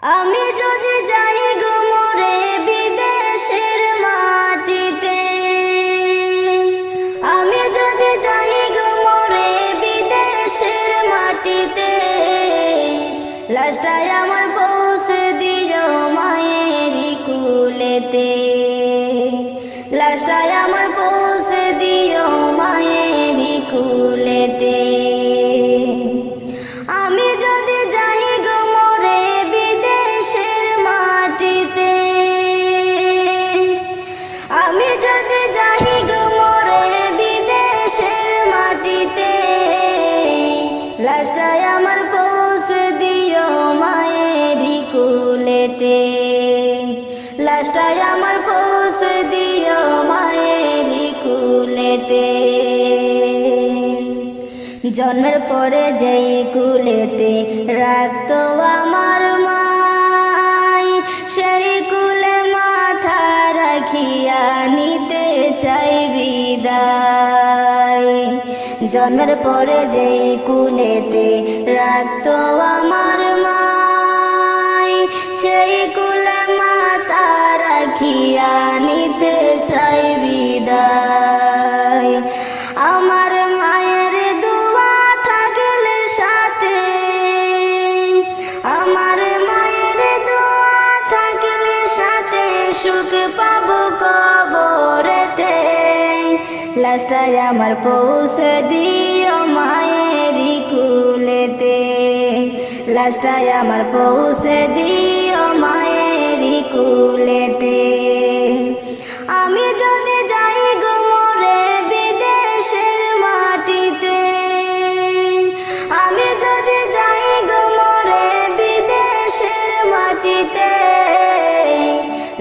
আমি যদি যাই গো মরে বিদেশের মাটিতে, আমি যদি যাই গো মরে বিদেশের মাটিতে, লাশটাই আমার পৌঁছে দিও মায়েরই কুলেতে, লাশটাই আমার পৌঁছে দিও মায়েরই কুলেতে। আমি যদি যাই গো মরে বিদেশের মাটিতে, আমি যদি যাই গো মরে বিদেশের মাটিতে, লাশটাই আমার পৌঁছে দিও মায়েরই কুলেতে, লাশটাই আমার পৌঁছে দিও মায়েরই কুলেতে। জন্মের পরে যেই কুলেতে রাখতো আমার মাই, সেই কুলে মাথা রাখিয়া নিতে চাই বিদায়। জন্মের পরে যেই কুলেতে রাখতো আমার মাই, সেই কুলে মাথা রাখিয়া নিতে চাই বিদায়। আমার মায়ের দোয়া থাকলে সাথে, আমার মায়ের দোয়া থাকলে সাথে, সুখ পাবো কবরেতে। লাশটাই আমার পৌঁছে দিও মায়েরই কুলেতে, লাশটাই আমার পৌঁছে দিও মায়েরই কুলেতে। আমি যদি যাই গো মরে বিদেশের মাটিতে, আমি যদি যাই গো মরে বিদেশের মাটিতে,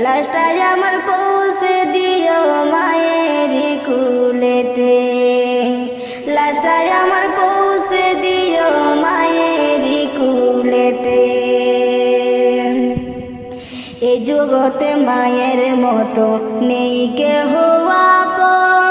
লাশটাই আমার পৌঁছে দিও মায়েরই কুলেতে, লাশটাই আমার পৌঁছে দিও মায়েরই কুলেতে। এই জগতে মায়ের মতো নেই কেহ আপন,